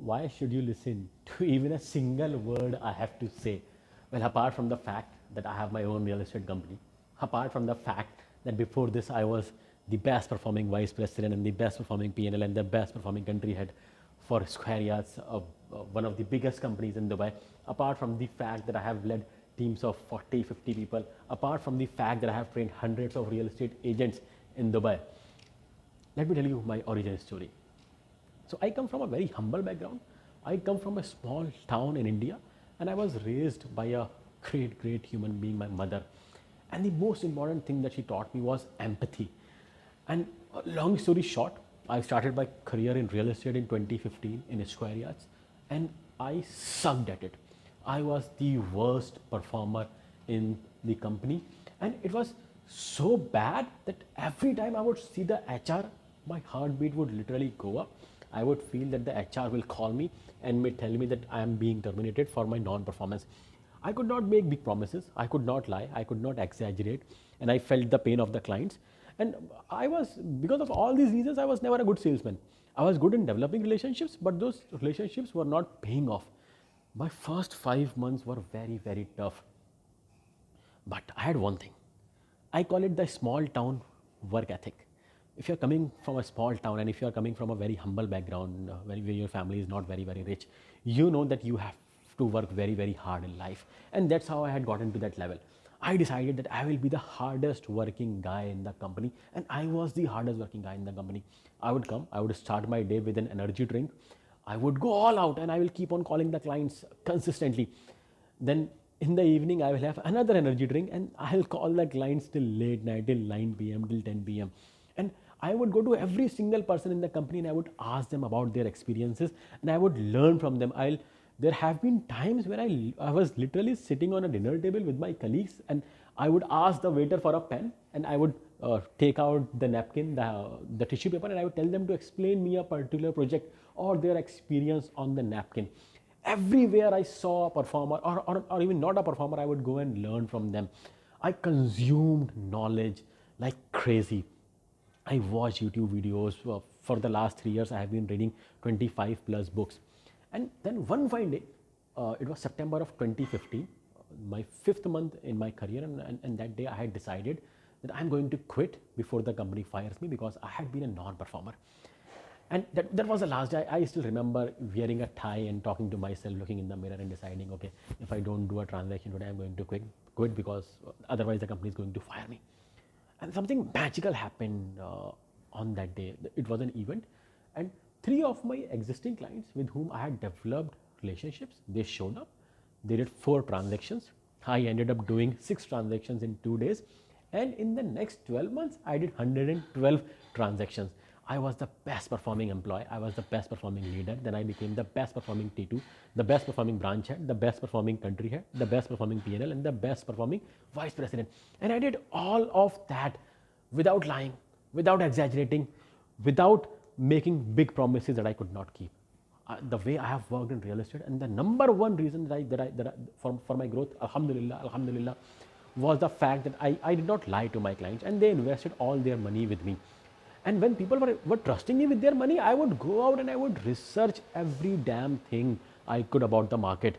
why should you listen to even a single word I have to say? Well, apart from the fact that I have my own real estate company, apart from the fact that before this I was the best performing vice president and the best performing PNL and the best performing country head for Square Yards, one of the biggest companies in Dubai, apart from the fact that I have led teams of 40, 50 people, apart from the fact that I have trained hundreds of real estate agents in Dubai, let me tell you my origin story. So I come from a very humble background. I come from a small town in India, and I was raised by a great human being, my mother. And the most important thing that she taught me was empathy. And long story short, I started my career in real estate in 2015 in Square Yards, and I sucked at it. I was the worst performer in the company, and it was so bad that every time I would see the HR, my heartbeat would literally go up. I would feel that the HR will call me and may tell me that I am being terminated for my non-performance. I could not make big promises. I could not lie. I could not exaggerate. And I felt the pain of the clients. And because of all these reasons, I was never a good salesman. I was good in developing relationships, but those relationships were not paying off. My first 5 months were very tough. But I had one thing. I call it the small town work ethic. If you're coming from a small town and if you're coming from a very humble background where your family is not very rich, you know that you have to work very hard in life. And that's how I had gotten to that level. I decided that I will be the hardest working guy in the company, and I was the hardest working guy in the company. I would come, I would start my day with an energy drink. I would go all out and I will keep on calling the clients consistently. Then in the evening, I will have another energy drink and I'll call the clients till late night, till 9 p.m., till 10 p.m. And I would go to every single person in the company and I would ask them about their experiences and I would learn from them. There have been times when I was literally sitting on a dinner table with my colleagues and I would ask the waiter for a pen and I would take out the napkin, the tissue paper, and I would tell them to explain me a particular project or their experience on the napkin. Everywhere I saw a performer or even not a performer, I would go and learn from them. I consumed knowledge like crazy. I watch YouTube videos. For the last 3 years. I have been reading 25 plus books. And then one fine day, it was September of 2015, my 5th month in my career. And that day I had decided that I'm going to quit before the company fires me because I had been a non-performer. And that was the last day. I still remember wearing a tie and talking to myself, looking in the mirror and deciding, okay, if I don't do a transaction today, I'm going to quit because otherwise the company is going to fire me. And something magical happened on that day. It was an event, and 3 of my existing clients with whom I had developed relationships, they showed up. They did 4 transactions. I ended up doing 6 transactions in 2 days. And in the next 12 months, I did 112 transactions. I was the best performing employee. I was the best performing leader. Then I became the best performing T2, the best performing branch head, the best performing country head, the best performing PNL, and the best performing vice president. And I did all of that without lying, without exaggerating, without making big promises that I could not keep. The way I have worked in real estate, and the number one reason for my growth, alhamdulillah, was the fact that I did not lie to my clients and they invested all their money with me. And when people were trusting me with their money, I would go out and I would research every damn thing I could about the market.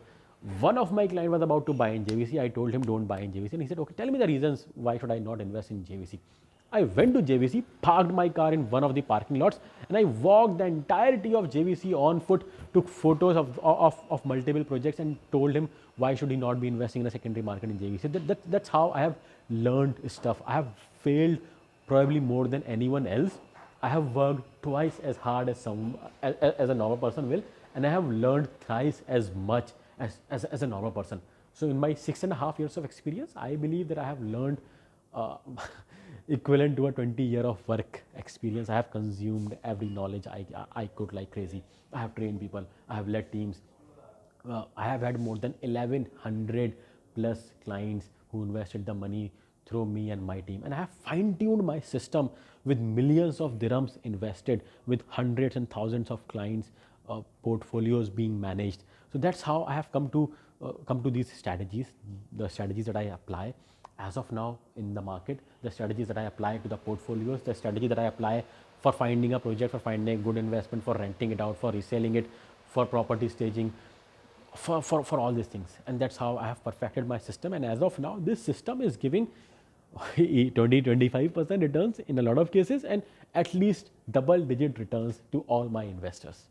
One of my clients was about to buy in JVC. I told him, don't buy in JVC. And he said, okay, tell me the reasons why should I not invest in JVC. I went to JVC, parked my car in one of the parking lots, and I walked the entirety of JVC on foot, took photos of multiple projects and told him why should he not be investing in a secondary market in JVC. That's how I have learned stuff. I have failed probably more than anyone else. I have worked twice as hard as a normal person will, and I have learned thrice as much as a normal person. So in my 6.5 years of experience, I believe that I have learned equivalent to a 20-year of work experience. I have consumed every knowledge I could like crazy. I have trained people. I have led teams. I have had more than 1100 plus clients who invested the money through me and my team. And I have fine-tuned my system with millions of dirhams invested, with hundreds and thousands of clients, portfolios being managed. So that's how I have come to these strategies, the strategies that I apply as of now in the market, the strategies that I apply to the portfolios, the strategy that I apply for finding a project, for finding a good investment, for renting it out, for reselling it, for property staging, for all these things. And that's how I have perfected my system. And as of now, this system is giving 20-25% returns in a lot of cases, and at least double digit returns to all my investors.